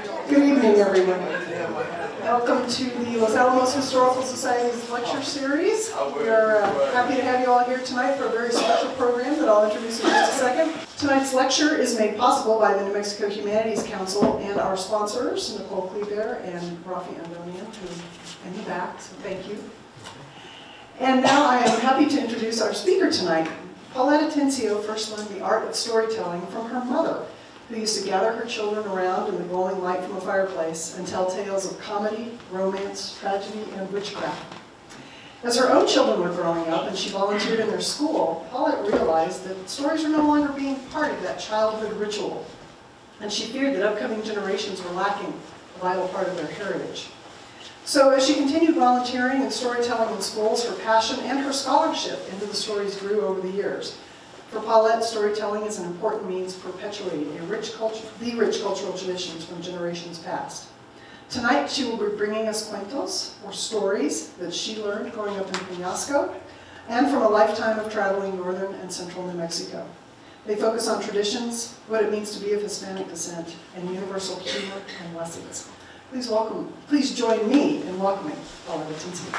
Good evening, everyone. Welcome to the Los Alamos Historical Society's lecture series. We're happy to have you all here tonight for a very special program that I'll introduce in just a second. Tonight's lecture is made possible by the New Mexico Humanities Council and our sponsors, Nicole Kleber and Rafi Andonian, who are in the back, so thank you. And now I am happy to introduce our speaker tonight. Paulette Atencio first learned the art of storytelling from her mother, who used to gather her children around in the glowing light from a fireplace and tell tales of comedy, romance, tragedy, and witchcraft. As her own children were growing up and she volunteered in their school, Paulette realized that stories were no longer being part of that childhood ritual, and she feared that upcoming generations were lacking a vital part of their heritage. So as she continued volunteering and storytelling in schools, her passion and her scholarship into the stories grew over the years. For Paulette, storytelling is an important means of perpetuating the rich cultural traditions from generations past. Tonight, she will be bringing us cuentos, or stories, that she learned growing up in Peñasco, and from a lifetime of traveling northern and central New Mexico. They focus on traditions, what it means to be of Hispanic descent, and universal humor and lessons. Please join me in welcoming Paulette Atencio.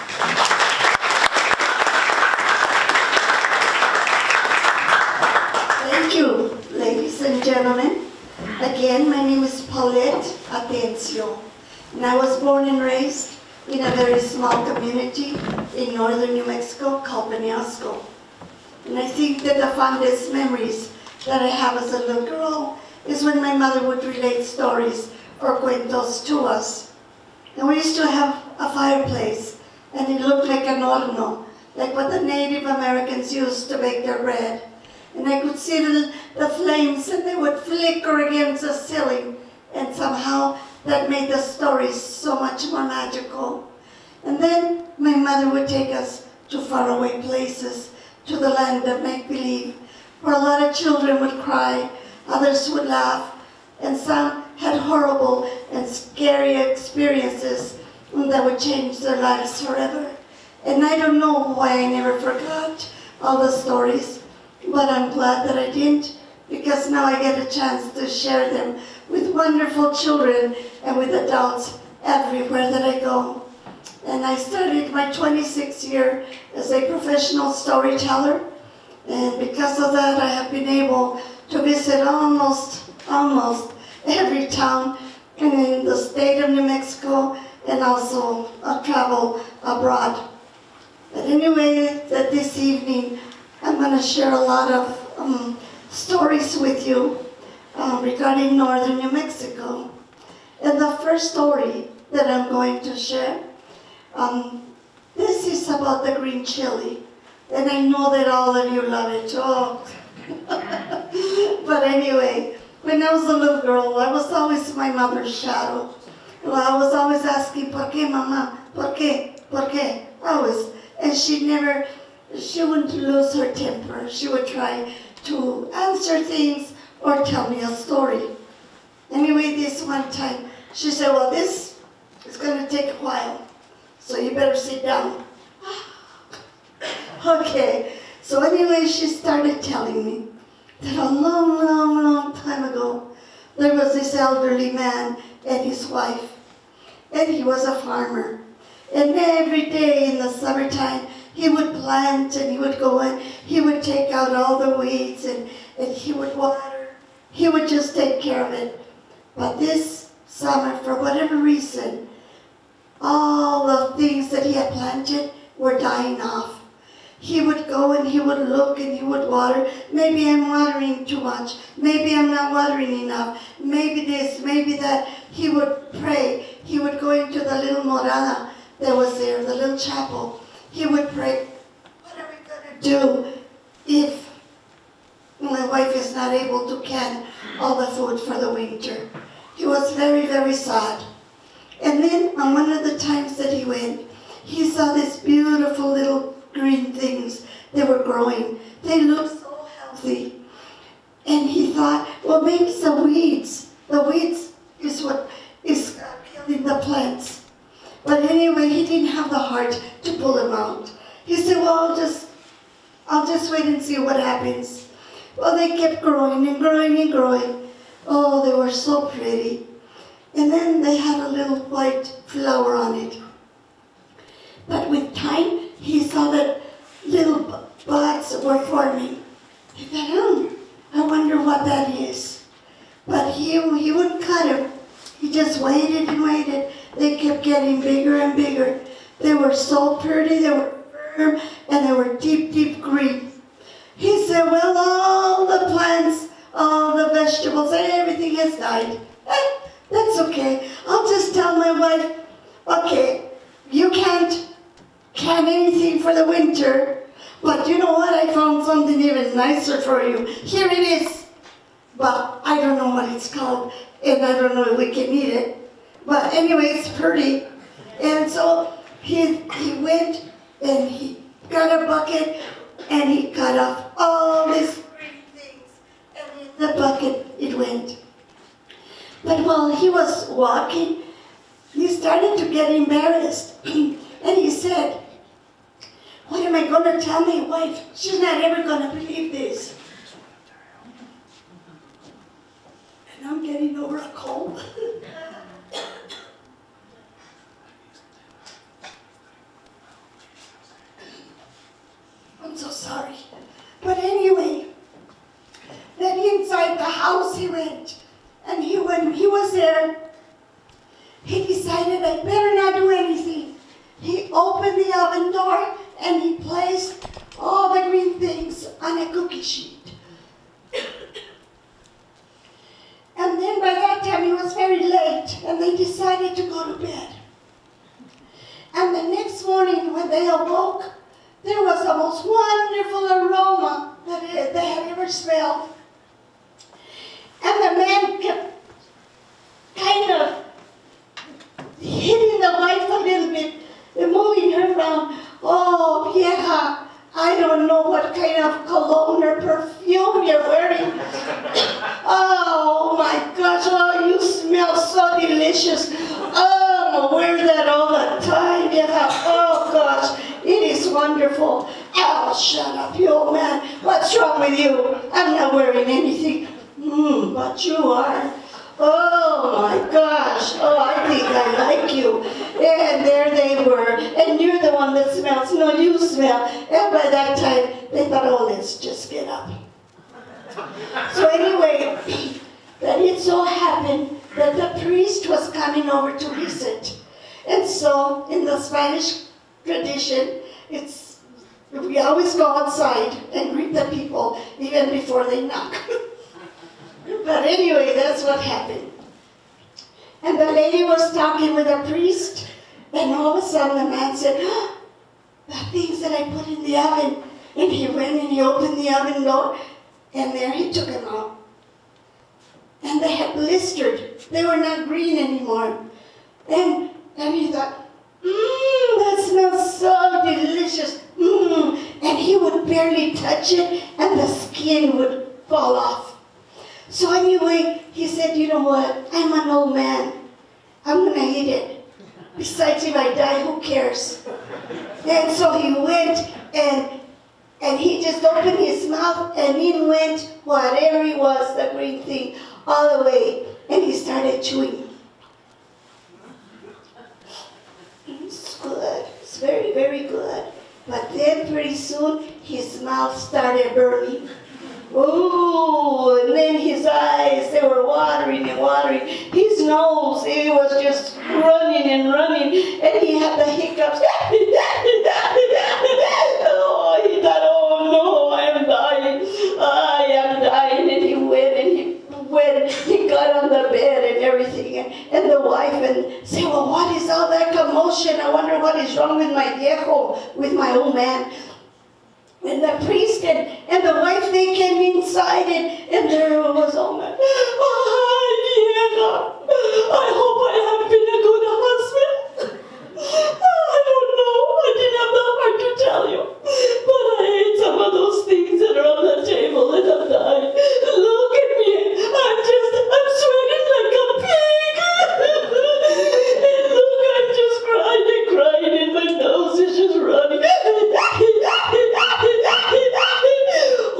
Thank you, ladies and gentlemen. Again, my name is Paulette Atencio, and I was born and raised in a very small community in northern New Mexico called Peñasco. And I think that the fondest memories that I have as a little girl is when my mother would relate stories or cuentos to us. And we used to have a fireplace, and it looked like an horno, like what the Native Americans used to bake their bread. And I could see the flames, and they would flicker against the ceiling, and somehow that made the stories so much more magical. And then my mother would take us to faraway places, to the land of make-believe, where a lot of children would cry, others would laugh, and some had horrible and scary experiences that would change their lives forever. And I don't know why I never forgot all the stories, but I'm glad that I didn't, because now I get a chance to share them with wonderful children and with adults everywhere that I go. And I started my 26th year as a professional storyteller, and because of that I have been able to visit almost every town in the state of New Mexico, and also travel abroad. But anyway, this evening I'm going to share a lot of stories with you regarding northern New Mexico. And the first story that I'm going to share, this is about the green chili. And I know that all of you love it. Oh. But anyway, when I was a little girl, I was always my mother's shadow. Well, I was always asking, ¿Por qué, mamá? ¿Por qué? ¿Por qué? Always. And she wouldn't lose her temper. She would try to answer things or tell me a story. Anyway, this one time, she said, well, this is going to take a while, so you better sit down. Okay, so anyway, she started telling me that a long time ago, there was this elderly man and his wife, and he was a farmer. And every day in the summertime, he would plant, and he would go and he would take out all the weeds, and he would water. He would just take care of it. But this summer, for whatever reason, all the things that he had planted were dying off. He would go and he would look and he would water. Maybe I'm watering too much. Maybe I'm not watering enough. Maybe this, maybe that. He would pray. He would go into the little morada that was there, the little chapel. He would pray, what are we going to do if my wife is not able to can all the food for the winter? He was very, very sad. And then on one of the times that he went, he saw these beautiful little green things. They were growing. They looked so healthy. And he thought, well, maybe it's the weeds. The weeds is what is killing the plants. But anyway, he didn't have the heart to pull them out. He said, well, I'll just wait and see what happens. Well, they kept growing and growing and growing. Oh, they were so pretty. And then they had a little white flower on it. But with time, he saw that little buds were forming. He thought, I wonder what that is. But he wouldn't cut them. He just waited and waited. They kept getting bigger and bigger. They were so pretty, they were firm, and they were deep, deep green. He said, well, all the plants, all the vegetables, everything has died. That's okay. I'll just tell my wife, okay, you can't can anything for the winter, but you know what? I found something even nicer for you. Here it is. But I don't know what it's called, and I don't know if we can eat it. But anyway, it's pretty. And so he went and he got a bucket and he cut off all these green things, and in the bucket it went. But while he was walking, he started to get embarrassed. And he said, what am I going to tell my wife? She's not ever going to believe this. And I'm getting over a cold. I'm so sorry. But anyway, then inside the house he went. And when he was there, he decided I better not do anything. He opened the oven door and he placed all the green things on a cookie sheet. And then by that time it was very late and they decided to go to bed. And the next morning when they awoke, there was the most wonderful aroma that they had ever smelled. And the man kept kind of hitting the wife a little bit, moving her around. Oh, vieja, I don't know what kind of cologne or perfume you're wearing. Oh my gosh, oh, you smell so delicious. Oh, I wear that all the time, vieja. Oh gosh, it is wonderful. Oh, shut up, you old man. What's wrong with you? I'm not wearing anything. But you are. Oh my gosh, oh, I think I like you. And there they were, and you're the one that smells. No, you smell. And by that time, they thought, oh, let's just get up. So anyway, that it so happened that the priest was coming over to visit. And so, in the Spanish tradition, we always go outside and greet the people even before they knock. But anyway, that's what happened. And the lady was talking with the priest, and all of a sudden the man said, oh, the things that I put in the oven. And he went and he opened the oven door, and there he took them out. And they had blistered. They were not green anymore. And he thought, that smells so delicious. And he would barely touch it, and the skin would fall off. So anyway, he said, you know what? I'm an old man. I'm going to eat it. Besides, if I die, who cares? And so he went, and he just opened his mouth, and in went whatever it was, the green thing, all the way. And he started chewing. It's good. It's very, very good. But then pretty soon, his mouth started burning. Oh, and then his eyes, they were watering and watering. His nose, it was just running and running, and he had the hiccups. Oh, he thought, oh no, I am dying. I am dying. And he went, he got on the bed and everything, and the wife and said, well, what is all that commotion? I wonder what is wrong with my viejo, with my old man. And the priest and the wife, they came inside, and there was all that. Oh, vieja, I hope I have been a good husband. I don't know, I didn't have the heart to tell you. But I ate some of those things that are on the table and I'm dying. Look at me, I'm sweating like a pig. And look, I'm just crying and crying, and my nose is just running.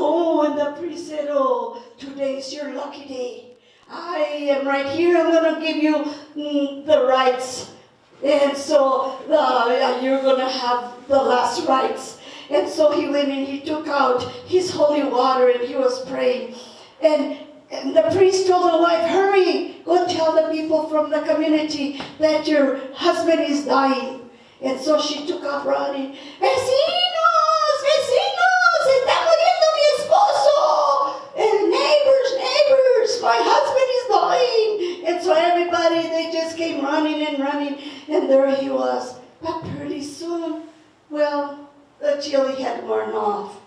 Oh, and the priest said, oh, today's your lucky day. I am right here, I'm going to give you the rights. And so you're going to have the last rites. And so he went and he took out his holy water and he was praying. And the priest told the wife, hurry, go tell the people from the community that your husband is dying. And so she took off running. Vecinos, vecinos, está muriendo mi esposo. And neighbors, my husband is dying. And so everybody, they just came running and running. And there he was. But pretty soon, well, the chili had worn off.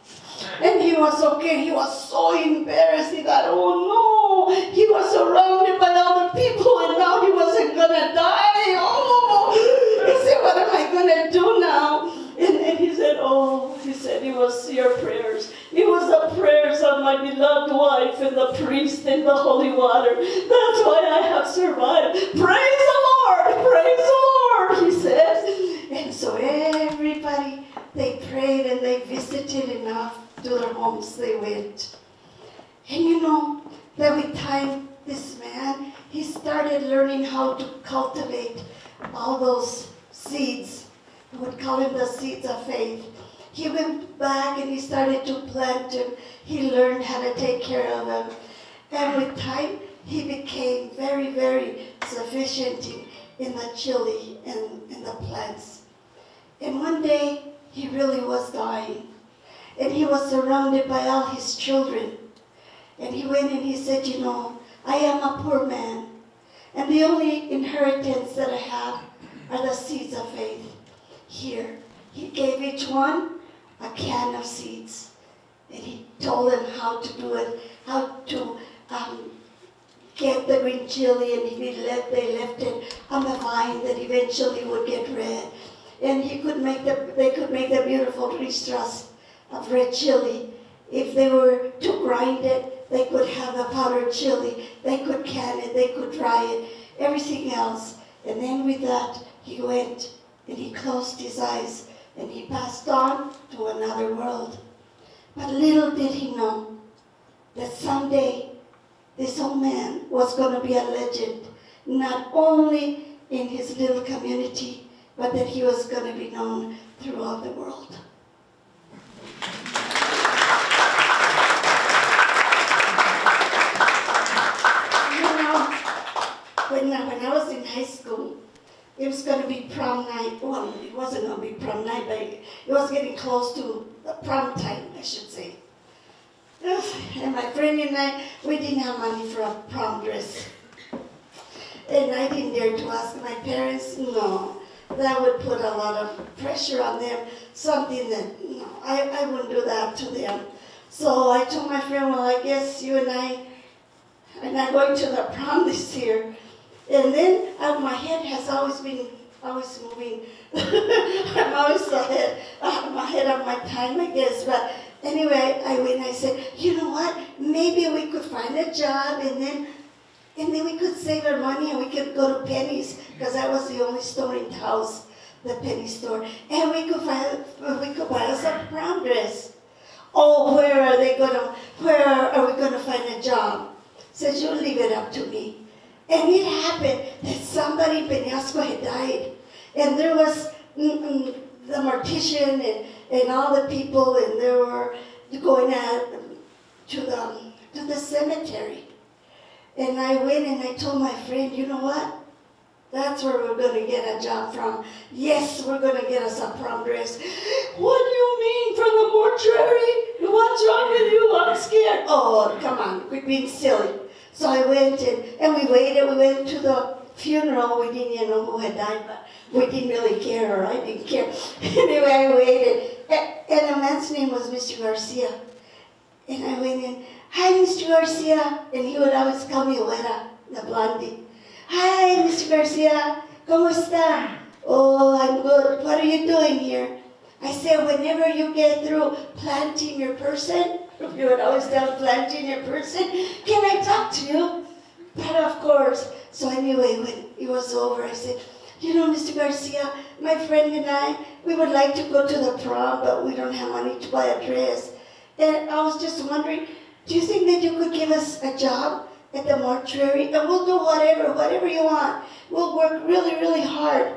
And he was okay. He was so embarrassed. He thought, oh no. He was surrounded by other people and now he wasn't going to die. Oh, he said, what am I going to do now? And he said, oh, he said, it was your prayers. It was the prayers of my beloved wife and the priest and the holy water. That's why I have survived. Praise the Lord, he said. And so everybody, they prayed and they visited enough to their homes they went. And you know, that with time, this man, he started learning how to cultivate all those seeds. We would call them the seeds of faith. He went back and he started to plant them. He learned how to take care of them. And with time, he became very, very sufficient in the chili and in the plants. And one day, he really was dying. And he was surrounded by all his children. And he went and he said, you know, I am a poor man. And the only inheritance that I have are the seeds of faith. Here, he gave each one a can of seeds. And he told them how to do it, how to get the green chili. And they left it on the vine that eventually would get red. And they could make the beautiful ristras of red chili. If they were to grind it, they could have the powdered chili. They could can it, they could dry it, everything else. And then with that, he went and he closed his eyes and he passed on to another world. But little did he know that someday this old man was going to be a legend, not only in his little community, but that he was going to be known throughout the world. You know, when I was in high school, it was going to be prom night. Well, it wasn't going to be prom night, but it was getting close to the prom time, I should say. And my friend and I, we didn't have money for a prom dress. And I didn't dare to ask my parents, no. That would put a lot of pressure on them, something that, no, I wouldn't do that to them. So I told my friend, well, I guess you and I are not going to the prom this year. And then my head has always moving. I'm always ahead of my time, I guess. But anyway, I went and I said, you know what, maybe we could find a job and then we could save our money and we could go to Penny's, because that was the only store in house, the penny store. And we could buy us a prom dress. Oh, where are we gonna find a job? Says, you leave it up to me. And it happened that somebody in Peñasco had died. And there was the mortician and all the people, and they were going to the cemetery. And I went and I told my friend, you know what? That's where we're going to get a job from. Yes, we're going to get us a prom dress. What do you mean, from the mortuary? What's wrong with you? I'm scared. Oh, come on, quit being silly. So I went and we waited. We went to the funeral. We didn't even know who had died, but we didn't really care, or I didn't care. Anyway, I waited. And the man's name was Mr. Garcia. And I went in, hi, Mr. Garcia. And he would always call me Güera, the blondie. Hi, Mr. Garcia. ¿Cómo está? Oh, I'm good. What are you doing here? I said, whenever you get through planting your person, you would always tell planting your person, can I talk to you? But of course. So anyway, when it was over, I said, you know, Mr. Garcia, my friend and I, we would like to go to the prom, but we don't have money to buy a dress. And I was just wondering, do you think that you could give us a job at the mortuary, and we'll do whatever you want. We'll work really, really hard.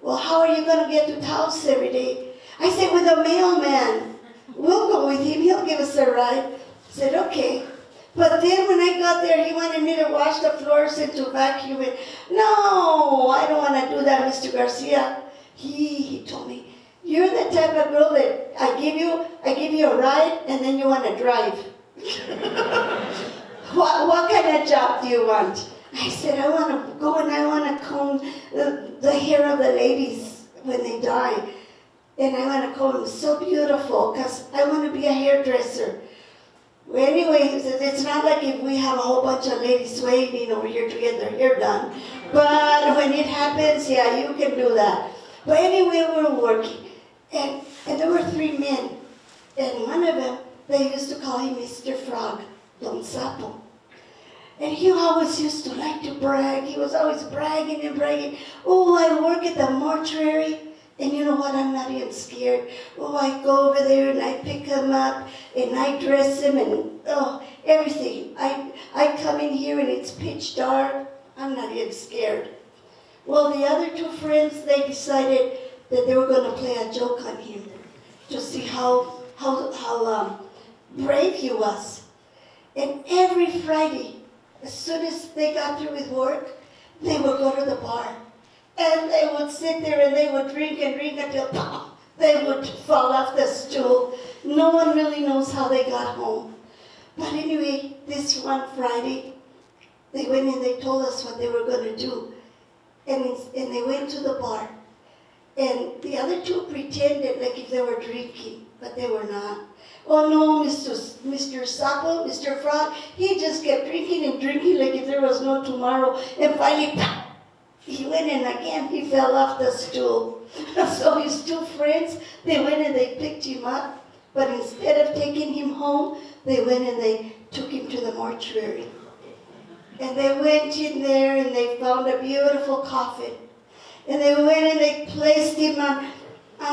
Well, how are you going to get to the house every day? I said, with a mailman. We'll go with him. He'll give us a ride. I said, okay. But then when I got there, he wanted me to wash the floors and to vacuum it. No, I don't want to do that, Mr. Garcia. He told me, you're the type of girl that I give you a ride and then you want to drive. What kind of job do you want? I said, I want to go and I want to comb the hair of the ladies when they die. And I want to comb them so beautiful because I want to be a hairdresser. Well, anyway, it's not like if we have a whole bunch of ladies waiting over here to get their hair done. But when it happens, yeah, you can do that. But anyway, we're working. And there were 3 men. And one of them, they used to call him Mr. Frog, Don Sapo. And he always used to like to brag. He was always bragging and bragging. Oh, I work at the mortuary. And you know what? I'm not even scared. Oh, I go over there and I pick him up and I dress him and everything. I come in here and it's pitch dark. I'm not even scared. Well, the other 2 friends, they decided that they were going to play a joke on him to see how brave he was. And every Friday, as soon as they got through with work, they would go to the bar. And they would sit there and they would drink and drink until they would fall off the stool. No one really knows how they got home. But anyway, this one Friday, they went and they told us what they were going to do. And they went to the bar. And the other 2 pretended like if they were drinking, but they were not. Oh no, Mr. Sapo, Mr. Frog, he just kept drinking and drinking like if there was no tomorrow. And finally, he went in again, he fell off the stool. So his 2 friends, they went and they picked him up. But instead of taking him home, they went and they took him to the mortuary. And they went in there and they found a beautiful coffin. And they went and they placed him on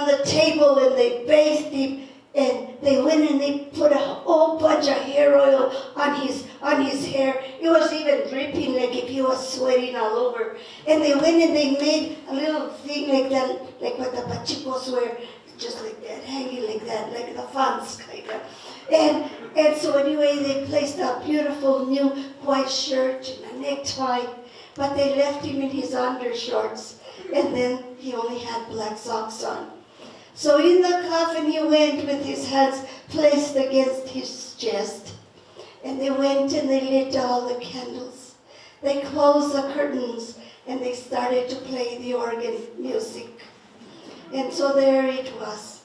the table and they bathed him. And they went and they put a whole bunch of hair oil on his hair. It was even dripping like if he was sweating all over. And they went and they made a little thing like that, like what the pachicos wear, just like that, hanging like that, like the fans kind of. And so anyway, they placed a beautiful new white shirt and a necktie, but they left him in his undershorts. And then he only had black socks on. So in the coffin he went with his hands placed against his chest. And they went and they lit all the candles. They closed the curtains and they started to play the organ music. And so there it was.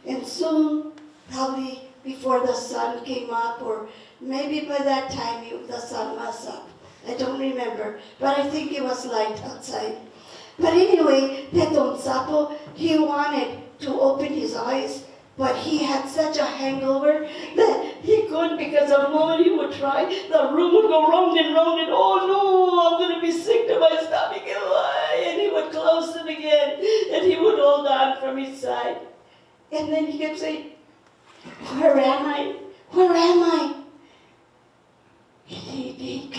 And soon, probably before the sun came up, or maybe by that time the sun was up. I don't remember, but I think it was light outside. But anyway, that Don Sapo, he wanted to open his eyes, but he had such a hangover that he couldn't, because the moment he would try, the room would go round and round, and oh no, I'm going to be sick to my stomach, and he would close them again, and he would hold on from his side. And then he kept saying, where am I? Where am I? He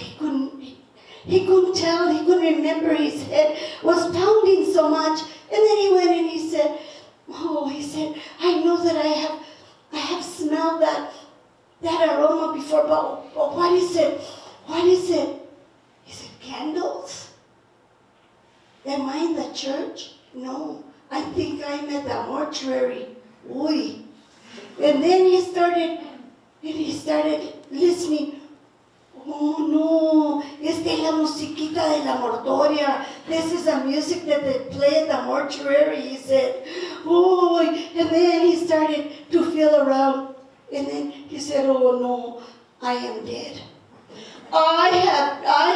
couldn't tell, he couldn't remember, his head was pounding so much. And then he went and he said, I know that I have smelled that aroma before, but what is it? What is it? He said, candles? Am I in the church? No, I think I'm at the mortuary. Uy. And then he started listening. Oh no, esta es la musiquita de la mortoria. This is the music that they play at the mortuary, he said. Oh, and then he started to feel around. And then he said, oh no, I am dead. I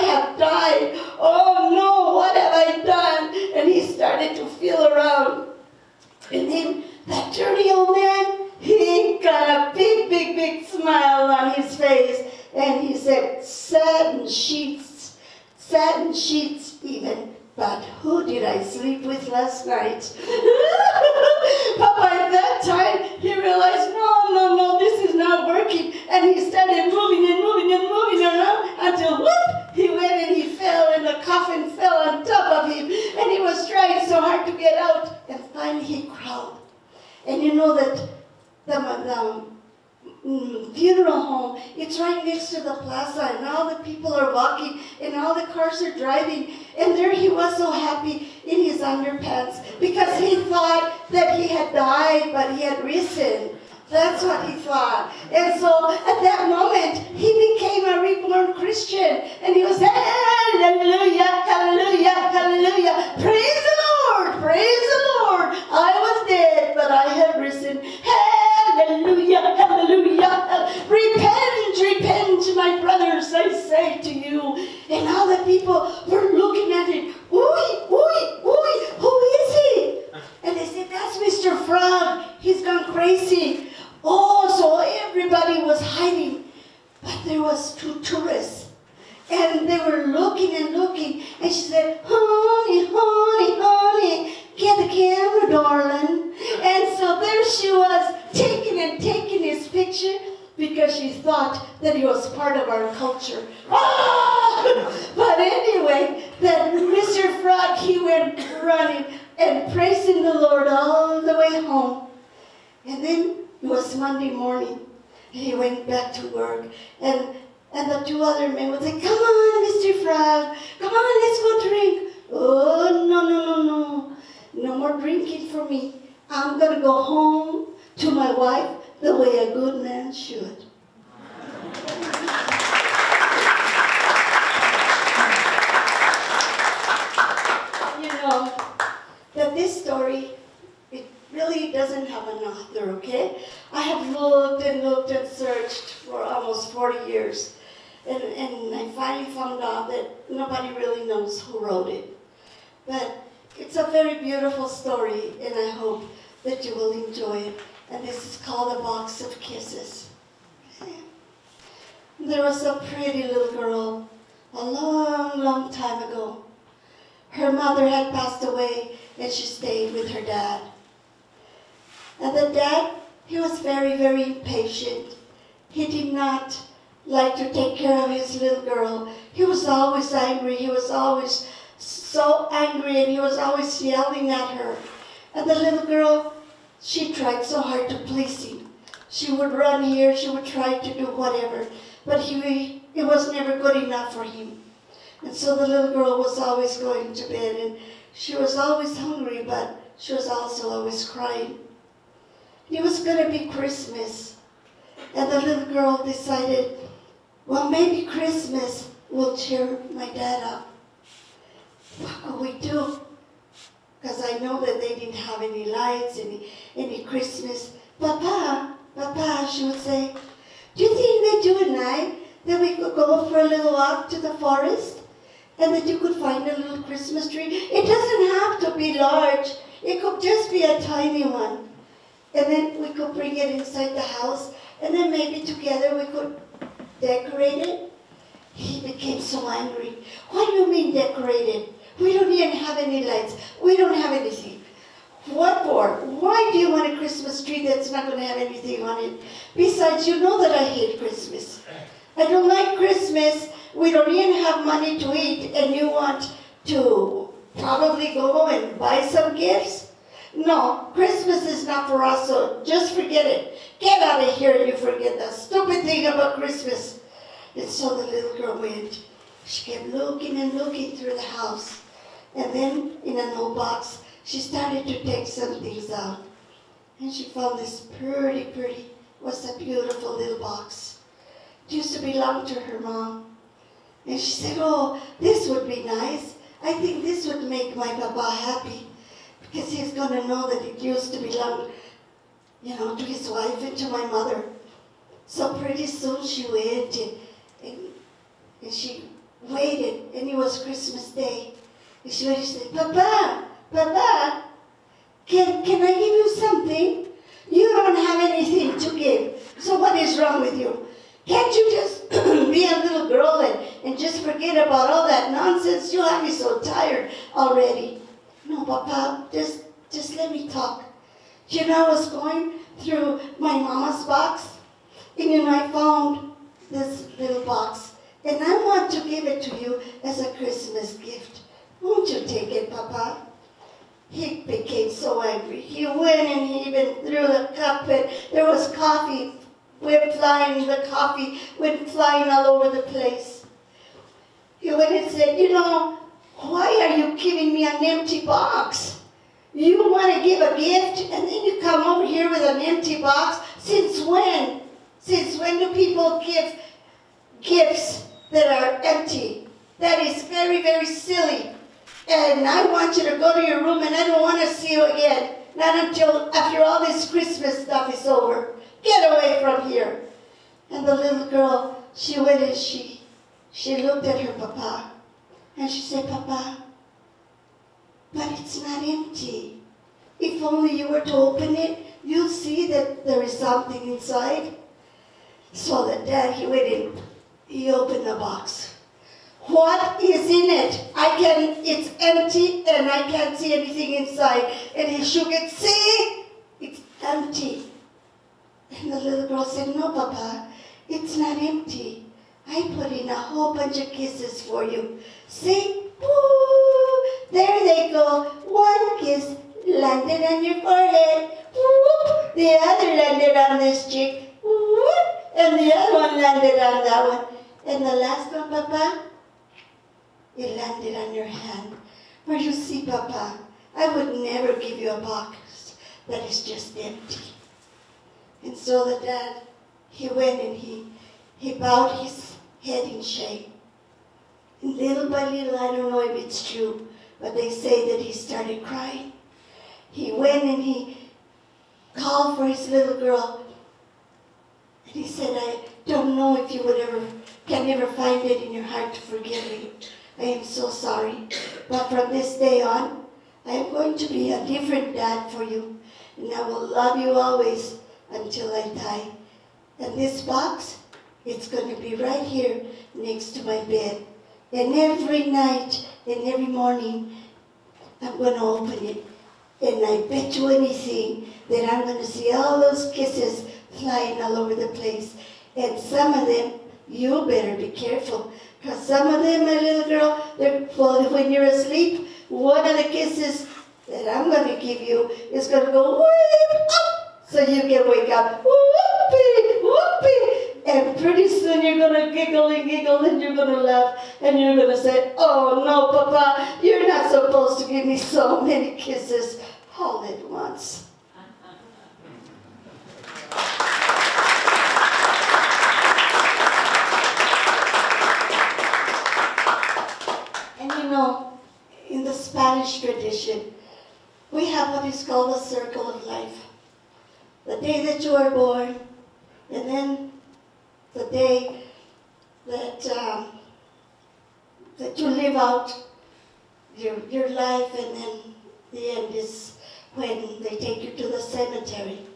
have died. Oh no, what have I done? And he started to feel around. And then that dirty old man, he got a big smile on his face. And he said, satin sheets even. But who did I sleep with last night? But by that time, he realized, no, this is not working. And he started moving around until, whoop, know that the funeral home, it's right next to the plaza, and all the people are walking, and all the cars are driving, and there he was so happy in his underpants, because he thought that he had died, but he had risen. That's what he thought. And so at that moment, he became a reborn Christian, and he was, hallelujah, hallelujah, hallelujah, praise the Lord, praise the Lord. I was dead, but I have risen. Hallelujah, hallelujah. Repent, repent, my brothers, I say to you. And all the people were looking at it. Who is he? And they said, that's Mr. Frog. He's gone crazy. Oh, so everybody was hiding. But there was 2 tourists. And they were looking and looking. And she said, honey, honey, honey, get the camera, darling. And so there she was, taking his picture, because she thought that he was part of our culture. Ah! But anyway, that Mr. Frog, he went running and praising the Lord all the way home. And then it was Monday morning, and he went back to work. And the 2 other men would say, come on, Mr. Frog, come on, let's go drink. Oh, no. No more drinking for me. I'm going to go home to my wife the way a good man should. You know, that this story, it really doesn't have an author, okay? I have looked and searched for almost 40 years. And I finally found out that nobody really knows who wrote it. But it's a very beautiful story, and I hope that you will enjoy it. And this is called A Box of Kisses. There was a pretty little girl a long, long time ago. Her mother had passed away, and she stayed with her dad. And the dad, he was very, very impatient. He did not like to take care of his little girl. He was always angry. He was always so angry, and he was always yelling at her. And the little girl, she tried so hard to please him. She would run here, she would try to do whatever, but it was never good enough for him. And so the little girl was always going to bed, and she was always hungry, but she was also always crying. It was going to be Christmas, and the little girl decided, well, maybe Christmas will cheer my dad up. What could we do? Because I know that they didn't have any lights, any Christmas. Papa, she would say, do you think that you and I, that we could go for a little walk to the forest? And that you could find a little Christmas tree? It doesn't have to be large. It could just be a tiny one. And then we could bring it inside the house, and then maybe together we could decorate it. He became so angry. What do you mean decorated? We don't even have any lights. We don't have anything. What for? Why do you want a Christmas tree that's not going to have anything on it? Besides, you know that I hate Christmas. I don't like Christmas. We don't even have money to eat, and you want to probably go and buy some gifts? No, Christmas is not for us, so just forget it. Get out of here and you forget that stupid thing about Christmas. And so the little girl went. She kept looking and looking through the house. And then, in an old box, she started to take some things out. And she found this pretty, was a beautiful little box. It used to belong to her mom. And she said, oh, this would be nice. I think this would make my papa happy, because he's going to know that it used to belong, to his wife and to my mother. So pretty soon she went and she waited, and it was Christmas Day. And she waited and said, Papa, can I give you something? You don't have anything to give, so what is wrong with you? Can't you just be a little girl and just forget about all that nonsense? You'll have me so tired already. No, Papa, just let me talk. I was going through my mama's box, and I found this little box, and I want to give it to you as a Christmas gift. Won't you take it, Papa? he became so angry. He went and he even threw the cup, and there was coffee went flying. The coffee went flying all over the place. He went and said, you know, why are you giving me an empty box? You want to give a gift and then you come over here with an empty box? Since when? Since when do people give gifts that are empty? That is very, very silly. And I want you to go to your room and I don't want to see you again. Not until after all this Christmas stuff is over. Get away from here. And the little girl, she went and she looked at her papa. And she said, Papa, but it's not empty. If only you were to open it, you'll see that there is something inside. So the dad, he went in, he opened the box. What is in it? It's empty and I can't see anything inside. And he shook it, see? It's empty. And the little girl said, no, Papa, it's not empty. I put in a whole bunch of kisses for you. See? Woo! There they go. One kiss landed on your forehead. Whoop! The other landed on this cheek. Whoop! And the other one landed on that one. And the last one, Papa, it landed on your hand. For you see, Papa, I would never give you a box that is just empty. And so the dad, he went and he bowed his head in shame. And little by little, I don't know if it's true, but they say that he started crying. He went and he called for his little girl. And he said, I don't know if you can ever find it in your heart to forgive me. I am so sorry. But from this day on, I am going to be a different dad for you. And I will love you always until I die. And this box, it's going to be right here next to my bed. And every night and every morning, I'm going to open it. And I bet you anything that I'm going to see all those kisses flying all over the place. And some of them, you better be careful. Because some of them, my little girl, when you're asleep, one of the kisses that I'm going to give you is going to go whip up. So you can wake up, whoopee, whoopee, and pretty soon you're going to giggle and giggle and you're going to laugh and you're going to say, oh no, Papa, you're not supposed to give me so many kisses all at once. And you know, in the Spanish tradition, we have what is called a circle of life. The day that you are born, and then the day that you live out your life, and then the end is when they take you to the cemetery.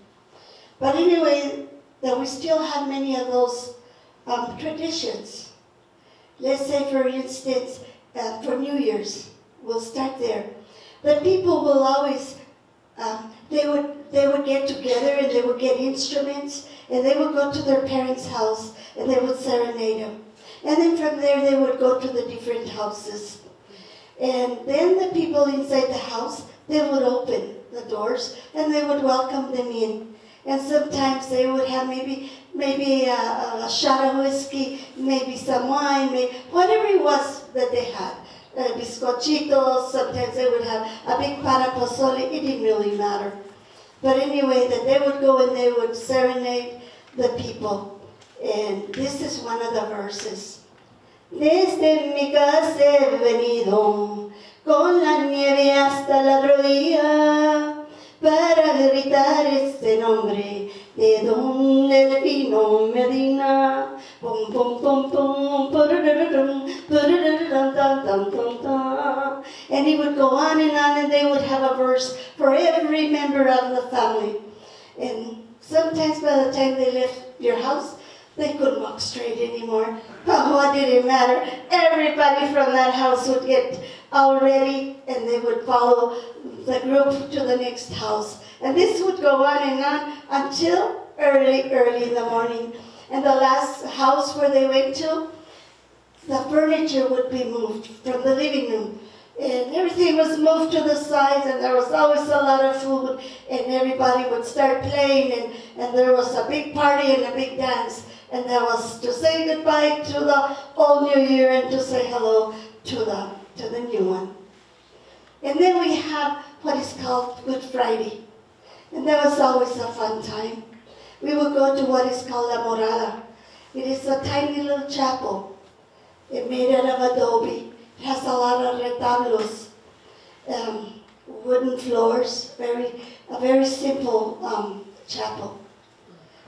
But anyway, that we still have many of those traditions. Let's say, for instance, for New Year's, we'll start there. But people will always, they would get together and they would get instruments and they would go to their parents' house and they would serenade them. And then from there they would go to the different houses. And then the people inside the house, they would open the doors and they would welcome them in. And sometimes they would have maybe a shot of whiskey, maybe some wine, whatever it was that they had. Bizcochitos, sometimes they would have a big para pozole, it didn't really matter. But anyway, that they would go and they would serenade the people. And this is one of the verses. Desde mi casa he venido, con la nieve hasta la rodilla, para gritar este nombre, de don Delfino Medina. Pum, pum, pum, pum, and he would go on and they would have a verse for every member of the family. And sometimes by the time they left your house, they couldn't walk straight anymore. But what did it matter? Everybody from that house would get all ready and they would follow the group to the next house. And this would go on and on until early in the morning. And the last house where they went to, the furniture would be moved from the living room And everything was moved to the sides, and there was always a lot of food, and everybody would start playing, and there was a big party and a big dance. And that was to say goodbye to the old New Year and to say hello to the new one. And then we have what is called Good Friday. And that was always a fun time. We would go to what is called La Morada. It is a tiny little chapel. It's made out of adobe. It has a lot of retablos, wooden floors, a very simple chapel.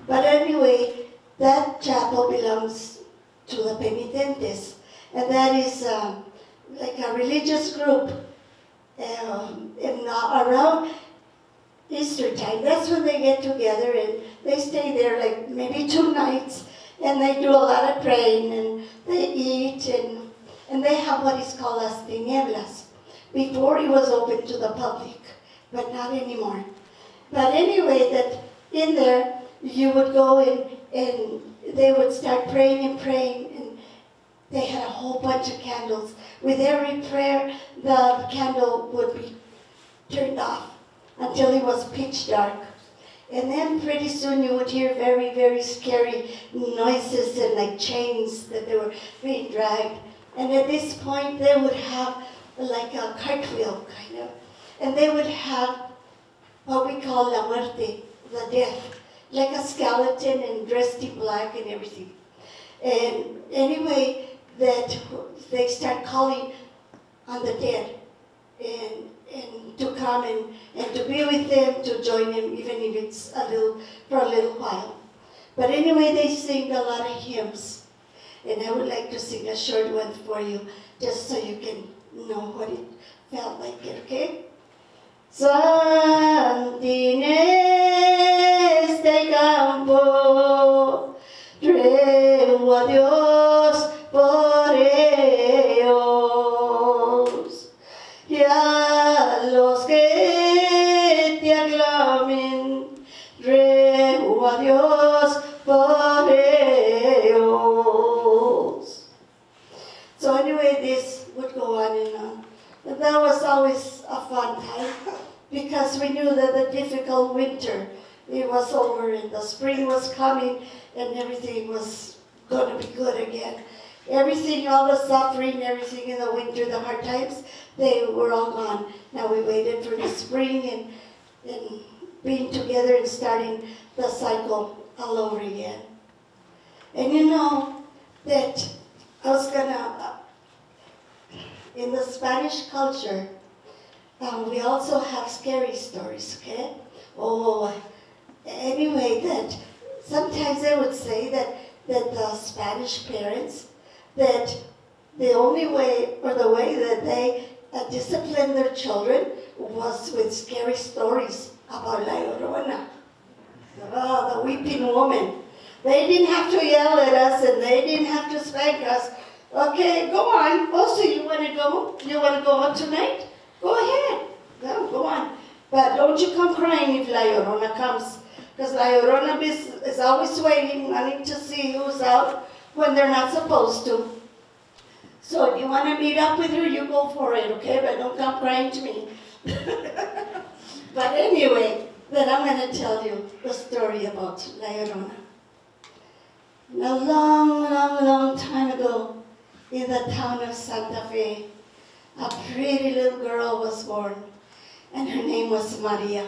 But anyway, that chapel belongs to the penitentes, and that is like a religious group. Around Easter time, that's when they get together, and they stay there like maybe 2 nights, and they do a lot of praying, and they eat, and they have what is called las tinieblas. Before it was open to the public, but not anymore. But anyway, that in there, you would go in, and they would start praying and praying, and they had a whole bunch of candles. With every prayer, the candle would be turned off until it was pitch dark. And then pretty soon you would hear very, very scary noises and like chains that they were being dragged. And at this point, they would have like a cartwheel, kind of. And they would have what we call la muerte, the death, like a skeleton and dressed in black and everything. And anyway, that they start calling on the dead and to come and to be with them, to join them, even if it's for a little while. But anyway, they sing a lot of hymns. And I would like to sing a short one for you, just so you can know what it felt like, okay? Santa Inés del Campo, ruego a Dios por ellos, y a los que te aclamen, ruego a Dios por ellos. So anyway, this would go on and on. But that was always a fun time, because we knew that the difficult winter, it was over, and the spring was coming, and everything was going to be good again. Everything, all the suffering, everything in the winter, the hard times, they were all gone. Now we waited for the spring and being together and starting the cycle all over again. And you know that I was gonna, in the Spanish culture, we also have scary stories, okay? Anyway, that sometimes they would say that the Spanish parents, that the only way, or the way that they disciplined their children was with scary stories about La Llorona, the weeping woman. They didn't have to yell at us, and they didn't have to spank us. Okay, go on. Also, you want to go? You want to go out tonight? Go ahead. Go on. But don't you come crying if La Llorona comes, because La Llorona is always waiting, wanting to see who's out when they're not supposed to. So if you want to meet up with her, you go for it, okay? But don't come crying to me. But anyway, then I'm going to tell you the story about La Llorona. A long, long, long time ago, in the town of Santa Fe, a pretty little girl was born, and her name was Maria.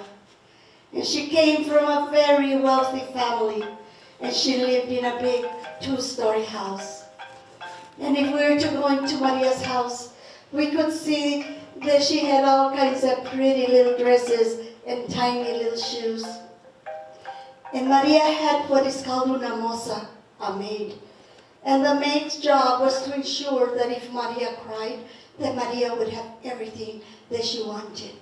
And she came from a very wealthy family, and she lived in a big 2-story house. And if we were to go into Maria's house, we could see that she had all kinds of pretty little dresses and tiny little shoes. And Maria had what is called una moza, a maid. And the maid's job was to ensure that if Maria cried, that Maria would have everything that she wanted.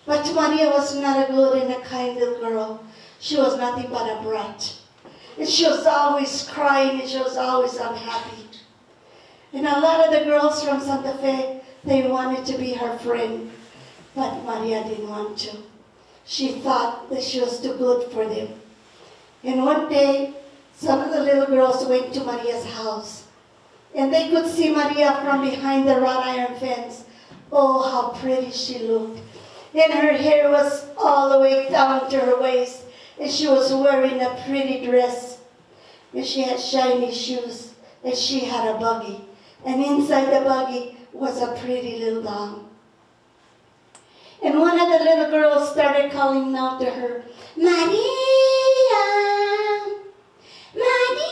But Maria was not a good and a kind little girl. She was nothing but a brat. And she was always crying, and she was always unhappy. And a lot of the girls from Santa Fe, they wanted to be her friend. But Maria didn't want to. She thought that she was too good for them. And one day, some of the little girls went to Maria's house, and they could see Maria from behind the wrought iron fence Oh, how pretty she looked. And her hair was all the way down to her waist. And she was wearing a pretty dress. And she had shiny shoes. And she had a buggy. And inside the buggy was a pretty little dog. And one of the little girls started calling out to her, Maria, Maria,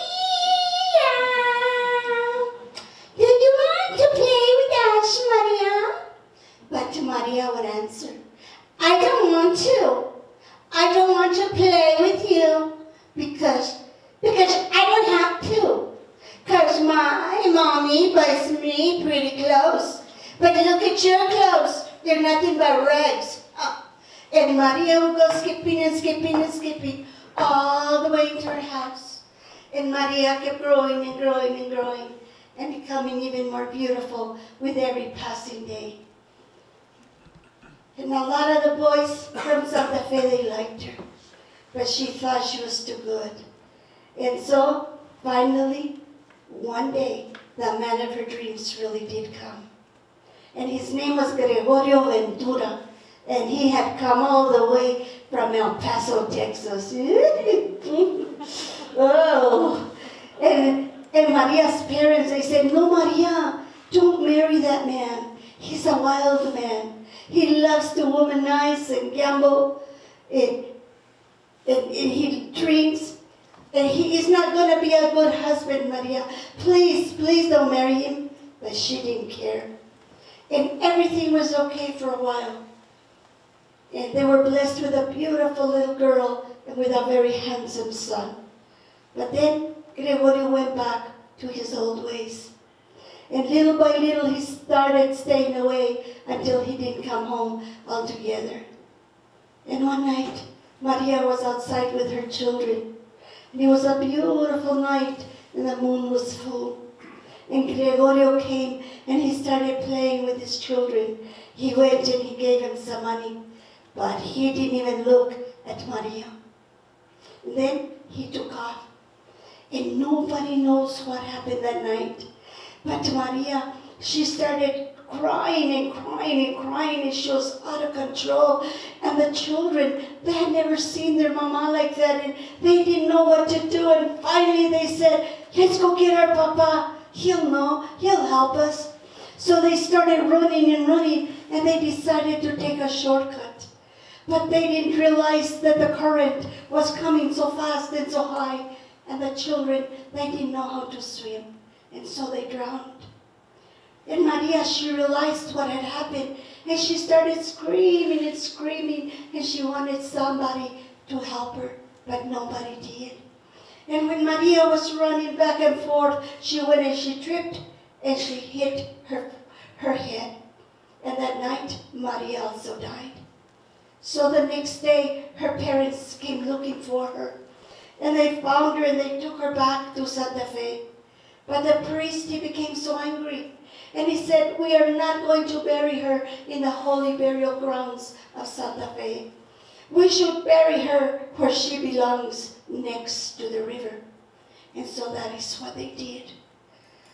do you want to play with us, Maria? But Maria would answer, I don't want to. I don't want to play with you because I don't have to. Because my mommy buys me pretty clothes. But look at your clothes. They're nothing but rags. And Maria would go skipping and skipping and skipping all the way into her house. And Maria kept growing and growing and growing and becoming even more beautiful with every passing day. And a lot of the boys from Santa Fe, they liked her. But she thought she was too good. And so, finally, one day, the man of her dreams really did come. And his name was Gregorio Ventura. And he had come all the way from El Paso, Texas. Oh. And Maria's parents, they said, no, Maria, don't marry that man. He's a wild man. He loves to womanize and gamble. And he drinks. And he is not going to be a good husband, Maria. Please, please don't marry him. But she didn't care. And everything was okay for a while. And they were blessed with a beautiful little girl and with a very handsome son. But then Gregorio went back to his old ways. And little by little he started staying away until he didn't come home altogether. And one night, Maria was outside with her children. And it was a beautiful night and the moon was full. And Gregorio came and he started playing with his children. He went and he gave him some money, but he didn't even look at Maria. And then he took off. And nobody knows what happened that night. But Maria, she started crying and crying and crying, and she was out of control. And the children, they had never seen their mama like that, and they didn't know what to do. And finally they said, let's go get our papa. He'll know, he'll help us. So they started running and running, and they decided to take a shortcut. But they didn't realize that the current was coming so fast and so high, and the children, they didn't know how to swim, and so they drowned. And Maria, she realized what had happened, and she started screaming and screaming, and she wanted somebody to help her, but nobody did. And when Maria was running back and forth, she went and she tripped, and she hit her head. And that night, Maria also died. So the next day, her parents came looking for her, and they found her, and they took her back to Santa Fe. But the priest, he became so angry. And he said, we are not going to bury her in the holy burial grounds of Santa Fe. We should bury her where she belongs, next to the river. And so that is what they did.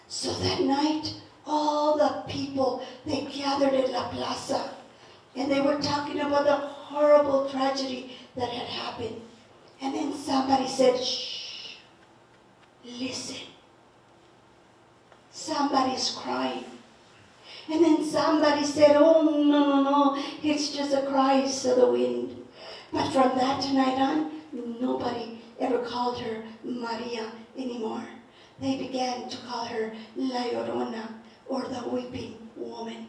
So that night, all the people, they gathered at La Plaza. And they were talking about the horrible tragedy that had happened. And then somebody said, shh, listen. Somebody's crying. And then somebody said, oh, no, it's just the cries of the wind. But from that night on, nobody ever called her Maria anymore. They began to call her La Llorona, or the weeping woman.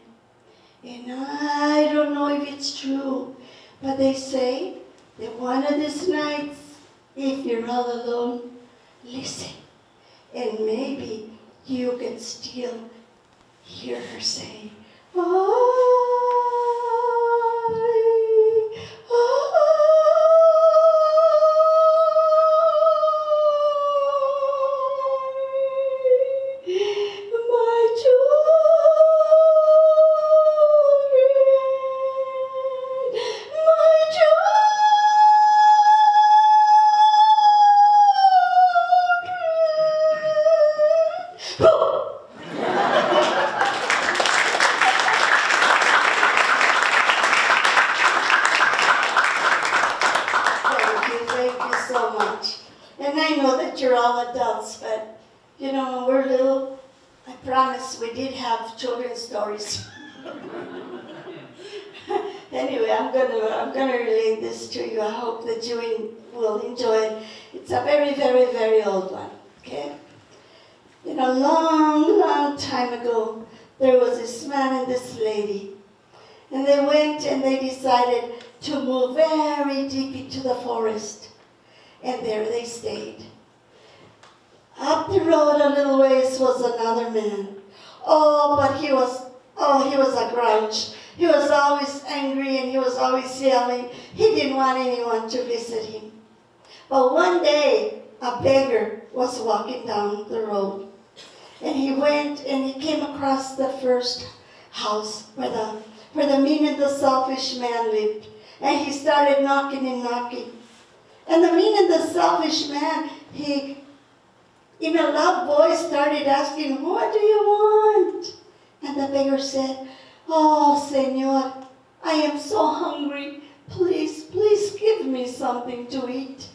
And I don't know if it's true, but they say that one of these nights, if you're all alone, listen, and maybe you can still hear her say, I promise we did have children's stories. Anyway, I'm gonna relate this to you. I hope that you will enjoy it. It's a very, very, very old one, okay? In a long, long time ago, there was this man and this lady. And they went and they decided to move very deep into the forest. And there they stayed. Up the road a little ways was another man. Oh, but he was a grouch. He was always angry and he was always yelling. He didn't want anyone to visit him. But one day, a beggar was walking down the road. And he went and he came across the first house where the mean and the selfish man lived. And he started knocking and knocking. And the mean and the selfish man, he, in a loud voice, started asking, "What do you want?" And the beggar said, "Oh, Senor, I am so hungry. Please, please give me something to eat."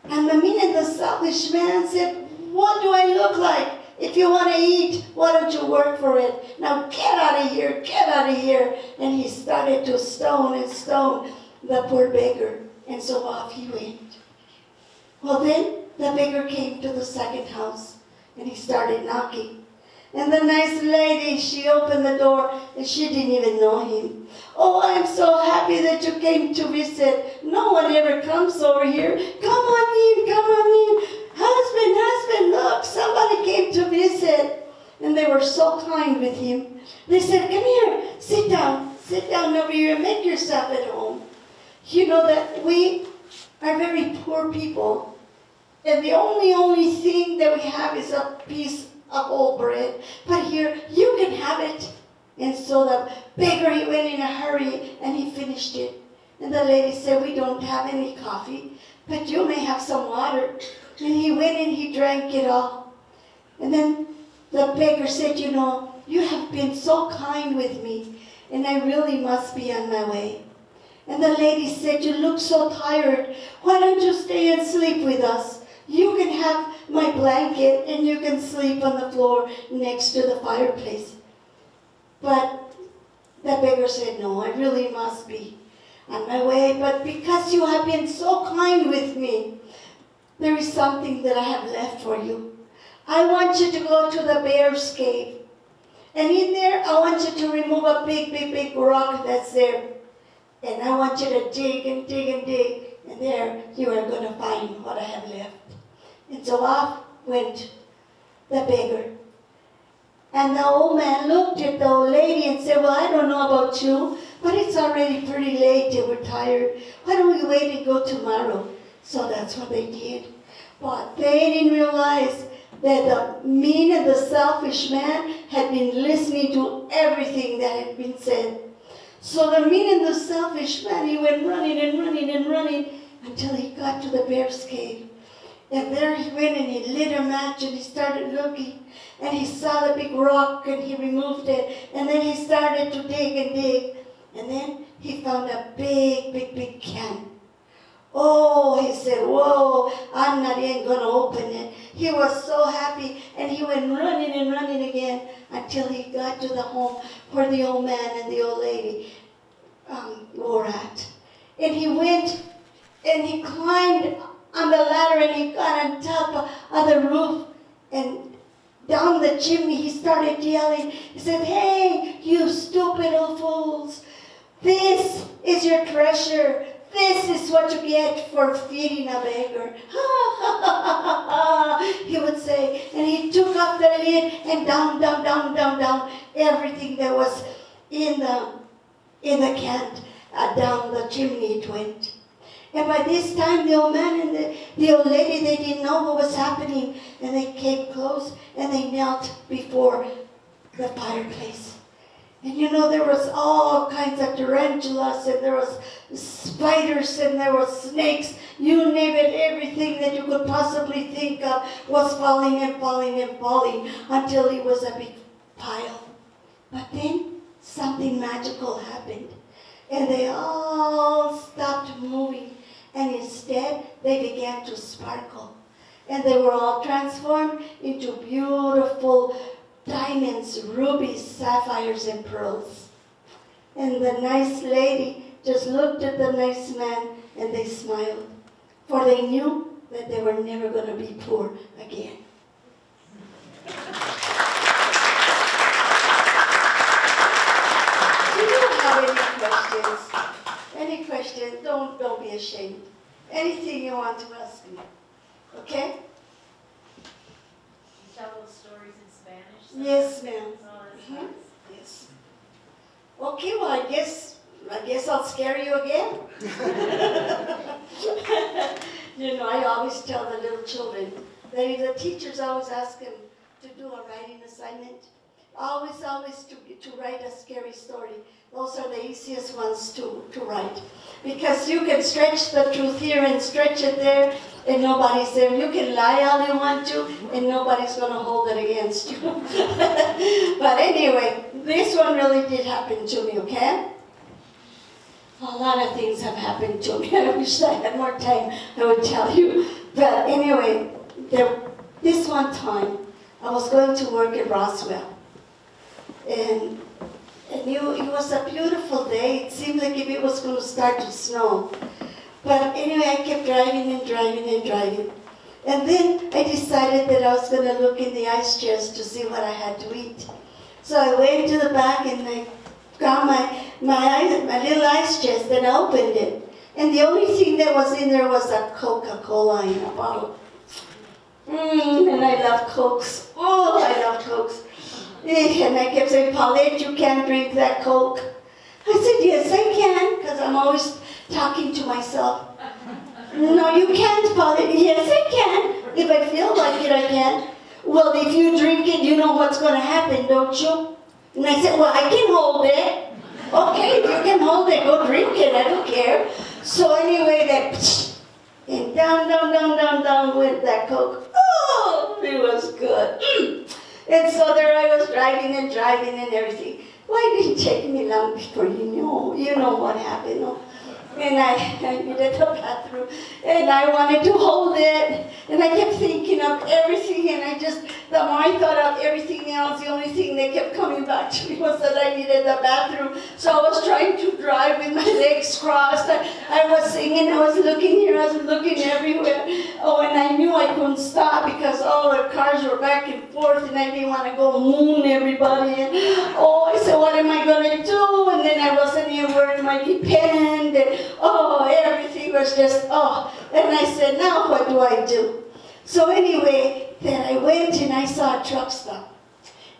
And the mean and the selfish man said, "What do I look like? If you want to eat, why don't you work for it? Now get out of here, get out of here." And he started to stone and stone the poor beggar. And so off he went. Well, then the beggar came to the second house and he started knocking. And the nice lady, she opened the door and she didn't even know him. "Oh, I'm so happy that you came to visit. No one ever comes over here. Come on in, come on in. Husband, look, somebody came to visit." And they were so kind with him. They said, "Come here, sit down over here and make yourself at home. You know that we are very poor people. And the only thing that we have is a piece of whole bread. But here, you can have it." And so the beggar, he went in a hurry and he finished it. And the lady said, "We don't have any coffee, but you may have some water." And he went and he drank it all. And then the beggar said, "You know, you have been so kind with me, and I really must be on my way." And the lady said, "You look so tired. Why don't you stay and sleep with us? You can have my blanket and you can sleep on the floor next to the fireplace." But the beggar said, "No, I really must be on my way. But because you have been so kind with me, there is something that I have left for you. I want you to go to the bear's cave. And in there, I want you to remove a big, big, big rock that's there. And I want you to dig and dig and dig. And there you are going to find what I have left." And so off went the beggar. And the old man looked at the old lady and said, "Well, I don't know about you, but it's already pretty late and we're tired. Why don't we wait and go tomorrow?" So that's what they did. But they didn't realize that the mean and the selfish man had been listening to everything that had been said. So the mean and the selfish man, he went running and running and running until he got to the bear's cave. And there he went and he lit a match and he started looking. And he saw the big rock and he removed it. And then he started to dig and dig. And then he found a big, big, big can. Oh, he said, "Whoa, I'm not even going to open it." He was so happy, and he went running and running again until he got to the home where the old man and the old lady were at. And he went and he climbed on the ladder and he got on top of the roof, and down the chimney he started yelling. He said, "Hey, you stupid old fools, this is your treasure. This is what you get for feeding a beggar." He would say, and he took off the lid and down, down, down, down, down, everything that was in the can, down the chimney it went. And by this time, the old man and the old lady, they didn't know what was happening, and they came close and they knelt before the fireplace. And you know, there was all kinds of tarantulas, and there was spiders, and there was snakes. You name it, everything that you could possibly think of was falling and falling and falling until it was a big pile. But then something magical happened, and they all stopped moving, and instead they began to sparkle. And they were all transformed into beautiful diamonds, rubies, sapphires, and pearls. And the nice lady just looked at the nice man and they smiled, for they knew that they were never going to be poor again. Do you have any questions? Any questions? Don't be ashamed. Anything you want to ask me, okay? You tell those stories in Spanish? Yes, ma'am. Oh, that's nice. Yes. Okay, well, I guess I'll scare you again. You know, I always tell the little children that if the teachers always ask them to do a writing assignment, always to write a scary story. Those are the easiest ones to write. Because you can stretch the truth here and stretch it there, and nobody's there. You can lie all you want to, and nobody's going to hold it against you. But anyway, this one really did happen to me, okay? A lot of things have happened to me. I wish I had more time, I would tell you. But anyway, this one time, I was going to work in Roswell. And it was a beautiful day. It seemed like it was going to start to snow. But anyway, I kept driving and driving and driving. And then I decided that I was going to look in the ice chest to see what I had to eat. So I went to the back and I got my little ice chest and I opened it. And the only thing that was in there was a Coca-Cola in a bottle. And I love Cokes. Oh, I love Cokes. And I kept saying, Paulette, you can't drink that Coke. I said, yes, I can, because I'm always talking to myself. No, you can't, Paulette. Yes, I can. If I feel like it, I can. Well, if you drink it, you know what's going to happen, don't you? And I said, well, I can hold it. Okay, if you can hold it, go drink it. I don't care. So anyway, and down went that Coke. Oh, it was good. And so there I was driving and everything. Well, it didn't take me long before you know what happened. No? And I needed the bathroom, and I wanted to hold it, and I kept thinking of everything, and the more I thought of everything else, the only thing that kept coming back to me was that I needed the bathroom. So I was trying to drive with my legs crossed. I was singing, I was looking here, I was looking everywhere. Oh, and I knew I couldn't stop because all the cars were back and forth, and I didn't want to go moon everybody. And oh, I said, what am I going to do? And then I wasn't even wearing my depend. Oh, everything was just, oh. And I said, now what do I do? So anyway, then I went and I saw a truck stop.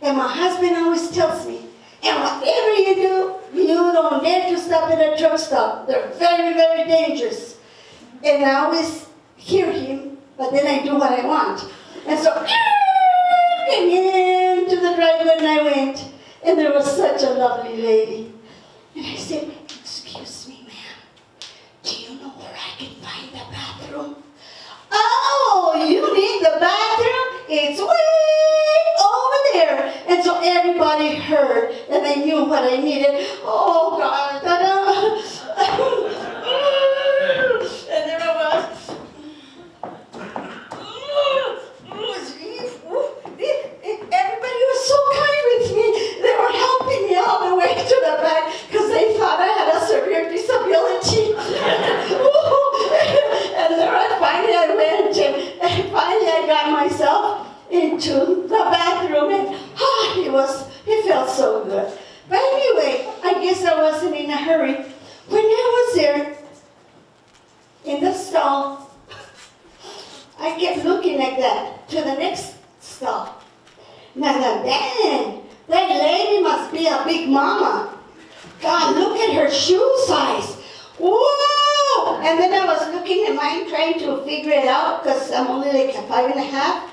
And my husband always tells me, and whatever you do, you don't dare to stop at a truck stop. They're very, very dangerous. And I always hear him, but then I do what I want. And so, and into the driveway and I went. And there was such a lovely lady. And I said, excuse me, ma'am, do you know where I can find the bathroom? Oh, you need the bathroom? It's way over there. And so everybody heard, and they knew what I needed. Oh, God. And there I was. Everybody was so kind with me. They were helping me all the way to the back because they thought I had a severe disability. And there finally I went, and finally I got myself into the bathroom, and it felt so good. But anyway, I guess I wasn't in a hurry. When I was there in the stall, I kept looking like that to the next stall. Now, dang, that lady must be a big mama. God, look at her shoe size. Whoa! And then I was looking at mine, trying to figure it out, because I'm only like a 5.5.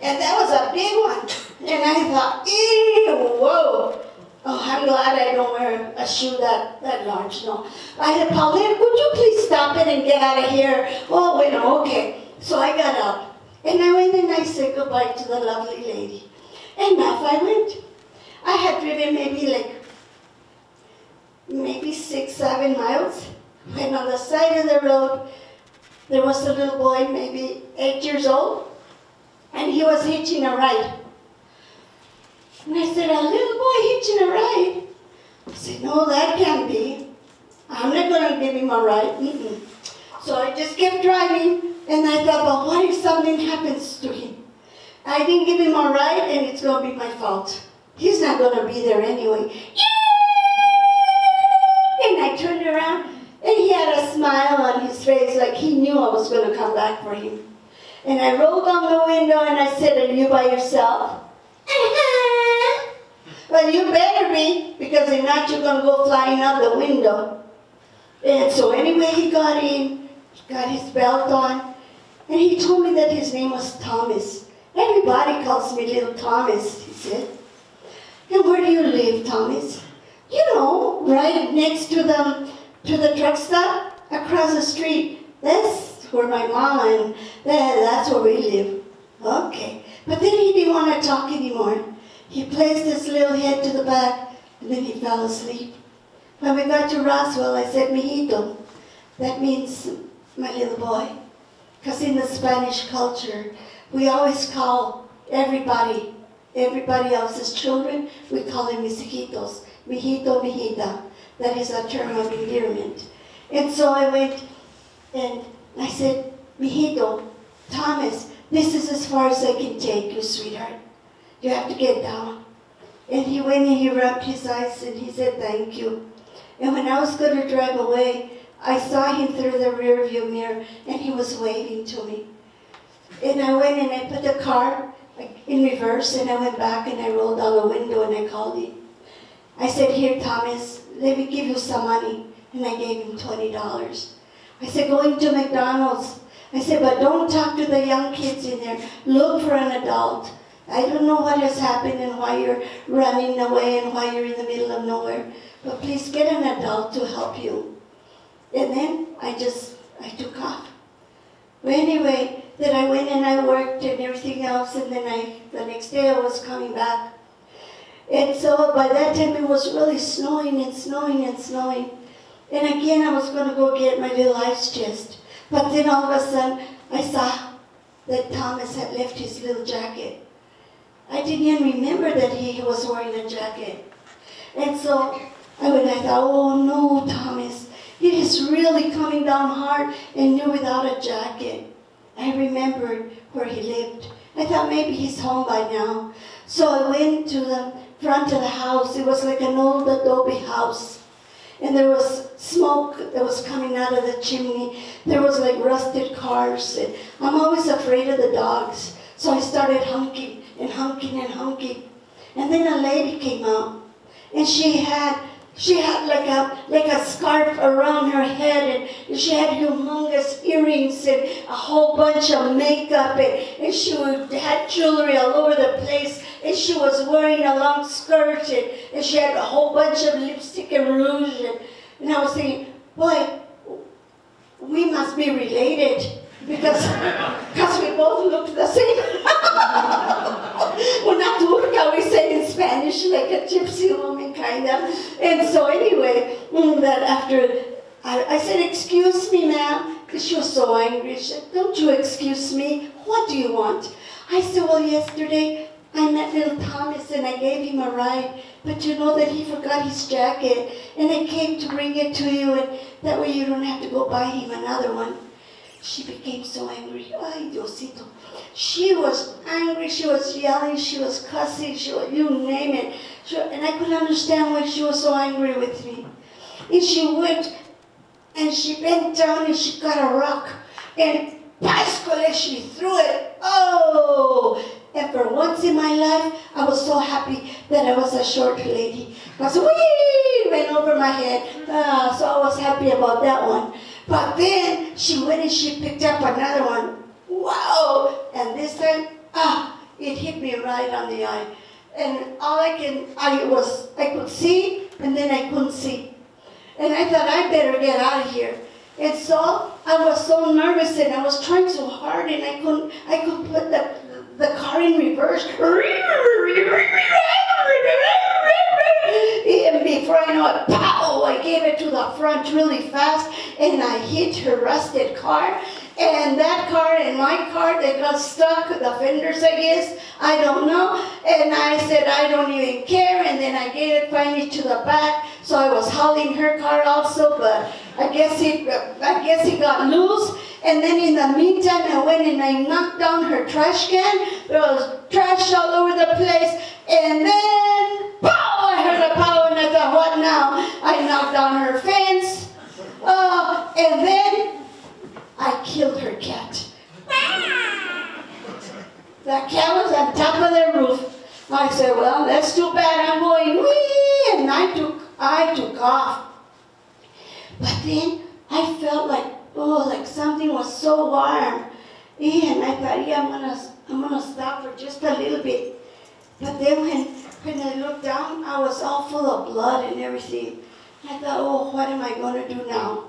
And that was a big one. And I thought, ew, whoa. Oh, I'm glad I don't wear a shoe that large, no. I said, Paulette, would you please stop it and get out of here? Oh, wait, okay. So I got up. And I went and I said goodbye to the lovely lady. And off I went. I had driven maybe 6, 7 miles. And on the side of the road, there was a little boy, maybe 8 years old, and he was hitching a ride. And I said, a little boy hitching a ride? I said, no, that can't be. I'm not going to give him a ride. Mm-mm. So I just kept driving, and I thought, well, what if something happens to him? I didn't give him a ride, and it's going to be my fault. He's not going to be there anyway. And I turned around, and he had a smile on his face like he knew I was going to come back for him. And I rolled down the window, and I said, are you by yourself? Well, you better be, because if not, you're going to go flying out the window. And so anyway, he got in, he got his belt on, and he told me that his name was Thomas. Everybody calls me Little Thomas, he said. And where do you live, Thomas? You know, right next to the truck stop, across the street. That's where my mama and that's where we live. Okay. But then he didn't want to talk anymore. He placed his little head to the back, and then he fell asleep. When we got to Roswell, I said, mijito. That means my little boy. Because in the Spanish culture, we always call everybody else's children, we call them mis hijitos. Mijito, mijita. That is a term of endearment. And so I went and I said, mijito, Thomas, this is as far as I can take you, sweetheart. You have to get down. And he went and he rubbed his eyes and he said, thank you. And when I was going to drive away, I saw him through the rear view mirror and he was waving to me. And I went and I put the car in reverse and I went back and I rolled down the window and I called him. I said, here, Thomas, let me give you some money. And I gave him $20. I said, go into McDonald's. I said, but don't talk to the young kids in there. Look for an adult. I don't know what has happened and why you're running away and why you're in the middle of nowhere. But please get an adult to help you. And then I took off. Well, anyway, then I went and I worked and everything else. And then the next day I was coming back. And so by that time it was really snowing and snowing and snowing. And again I was going to go get my little ice chest. But then all of a sudden I saw that Thomas had left his little jacket. I didn't even remember that he was wearing a jacket. And so I thought, oh no, Thomas, it is really coming down hard and you're without a jacket. I remembered where he lived. I thought maybe he's home by now. So I went to the front of the house. It was like an old adobe house. And there was smoke that was coming out of the chimney. There was like rusted cars. And I'm always afraid of the dogs. So I started hunking and hunking and hunking. And then a lady came out. And she had like a scarf around her head, and she had humongous earrings and a whole bunch of makeup, and she had jewelry all over the place, and she was wearing a long skirt, and she had a whole bunch of lipstick and rouge, and I was thinking, boy, we must be related, because we both looked the same. Una turca, we say in Spanish, like a gypsy woman, kind of. And so anyway, that after, I said, excuse me, ma'am, because she was so angry. She said, don't you excuse me. What do you want? I said, well, yesterday I met little Thomas and I gave him a ride, but you know that he forgot his jacket, and I came to bring it to you, and that way you don't have to go buy him another one. She became so angry. Ay, Diosito. She was angry, she was yelling, she was cussing, you name it. And I couldn't understand why she was so angry with me. And she went and she bent down and she got a rock. And pascole, she threw it. Oh! And for once in my life, I was so happy that I was a short lady. Because whee! Went over my head. So I was happy about that one. But then she went and she picked up another one. Wow! And this time, it hit me right on the eye. And I could see, and then I couldn't see. And I thought, I better get out of here. And so I was so nervous, and I was trying so hard, and I couldn't put the car in reverse. And before I know it, pow! I gave it to the front really fast, and I hit her rusted car, And that car and my car, they got stuck, the fenders, I guess, I don't know. And I said, I don't even care. And then I gave it finally to the back. So I was hauling her car also, but I guess it got loose. And then in the meantime, I went and I knocked down her trash can. There was trash all over the place. And then, pow, I heard a pow, and I thought, what now? I knocked down her fence. And then I killed her cat. The cat was on top of the roof. I said, well, that's too bad. I'm going, wee, and I took off. But then I felt like, oh, like something was so warm. Yeah, and I thought, yeah, I'm gonna stop for just a little bit. But then when I looked down, I was all full of blood and everything. I thought, oh, what am I going to do now?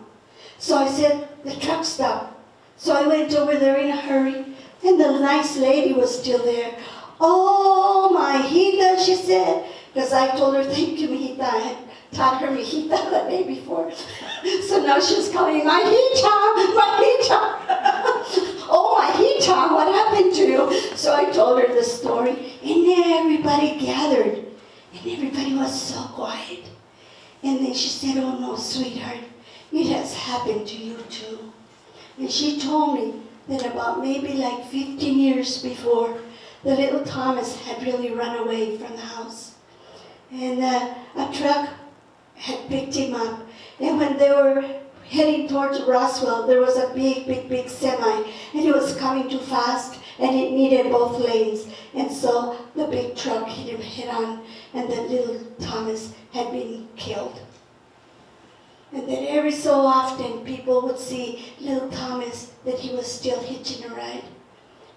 So I said, the truck stopped. So I went over there in a hurry, and the nice lady was still there. Oh, mijita, she said, because I told her, thank you, mijita. I had taught her mijita the day before. So now she's calling me, mijita, mijita. Oh, mijita, what happened to you? So I told her the story, and then everybody gathered, and everybody was so quiet. And then she said, oh no, sweetheart, it has happened to you too. And she told me that about maybe like 15 years before, the little Thomas had really run away from the house. And a truck had picked him up. And when they were heading towards Roswell, there was a big semi, and it was coming too fast, and it needed both lanes. And so the big truck hit him head on, and the little Thomas had been killed. And then every so often, people would see little Thomas, that he was still hitching a ride.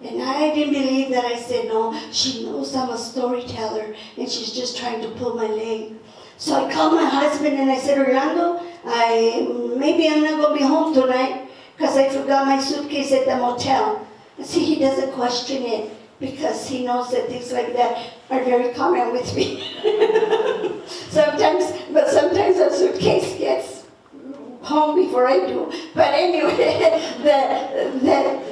And I didn't believe that. I said, no, she knows I'm a storyteller, and she's just trying to pull my leg. So I called my husband, and I said, Orlando, maybe I'm not going to be home tonight, because I forgot my suitcase at the motel. And see, he doesn't question it, because he knows that things like that are very common with me. Sometimes a suitcase gets home before I do. But anyway,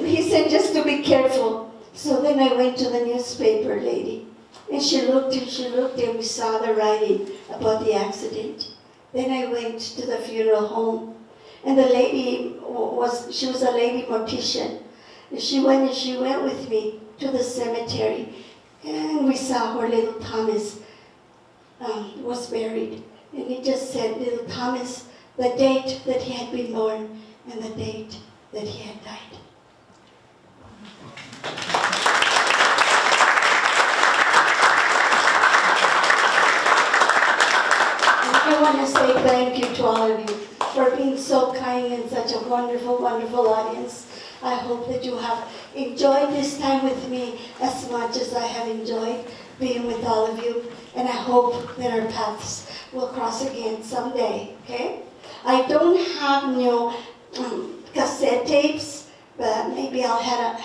he said just to be careful. So then I went to the newspaper lady, and she looked, and we saw the writing about the accident. Then I went to the funeral home, and the lady was a lady mortician. And she went with me to the cemetery, and we saw where little Thomas was buried. And it just said, little Thomas, the date that he had been born and the date that he had died. And I want to say thank you to all of you for being so kind and such a wonderful, wonderful audience. I hope that you have enjoyed this time with me as much as I have enjoyed being with all of you. And I hope that our paths will cross again someday, okay? I don't have new cassette tapes, but maybe I'll have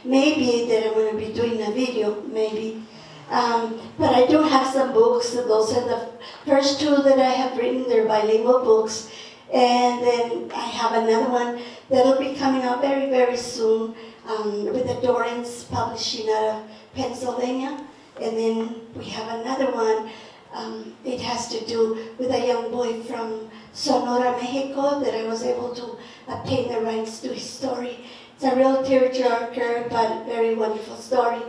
maybe that I'm going to be doing a video, maybe. But I do have some books. Those are the first two that I have written. They're bilingual books. And then I have another one that'll be coming out very, very soon with the Dorrance Publishing out of Pennsylvania. And then we have another one. It has to do with a young boy from Sonora, Mexico, that I was able to obtain the rights to his story. It's a real tearjerker, but very wonderful story.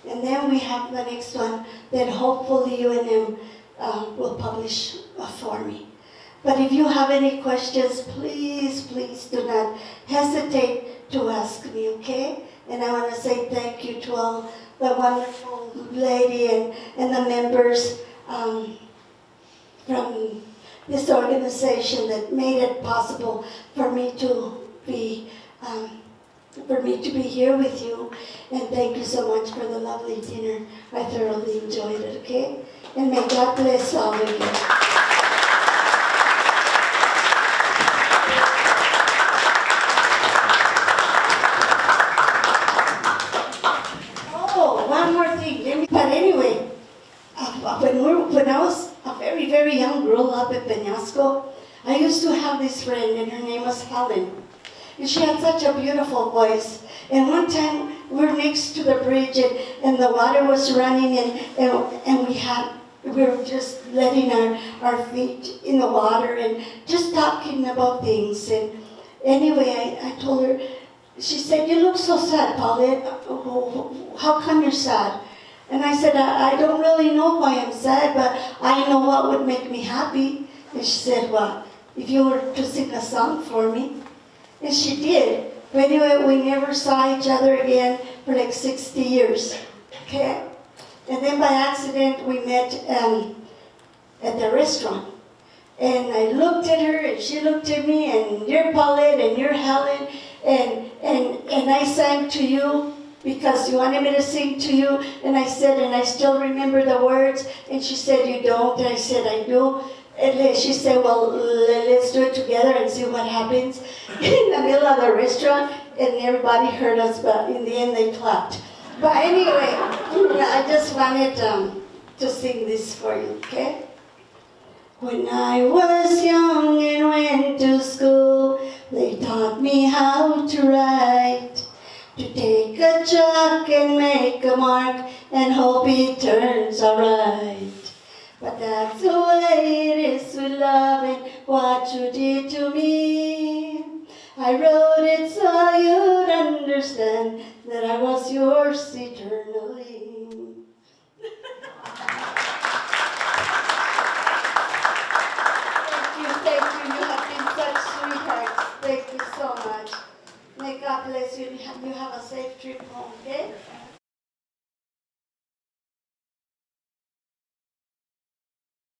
And then we have the next one that hopefully UNM will publish for me. But if you have any questions, please, please do not hesitate to ask me, okay? And I want to say thank you to all the wonderful lady and the members from this organization that made it possible for me to be here with you. And thank you so much for the lovely dinner. I thoroughly enjoyed it, okay? And may God bless all of you. But anyway, when I was a very, very young girl up at Peñasco, I used to have this friend, and her name was Helen. And she had such a beautiful voice. And one time we were next to the bridge and the water was running and we were just letting our feet in the water and just talking about things. And anyway, I told her, she said, "You look so sad, Paulette. How come you're sad?" And I said, I don't really know why I'm sad, but I know what would make me happy. And she said, "Well, if you were to sing a song for me." And she did. But anyway, we never saw each other again for like 60 years. Okay? And then by accident, we met at the restaurant. And I looked at her, and she looked at me, and you're Paulette, and you're Helen, and I sang to you because you wanted me to sing to you. And I said, and I still remember the words. And she said, "You don't?" And I said, "I do." And she said, "Well, let's do it together and see what happens." In the middle of the restaurant, and everybody heard us, but in the end they clapped. But anyway, I just wanted to sing this for you, okay? When I was young and went to school, they taught me how to write, to take a chalk and make a mark and hope it turns out right. But that's the way it is with love and what you did to me. I wrote it so you'd understand that I was yours eternally.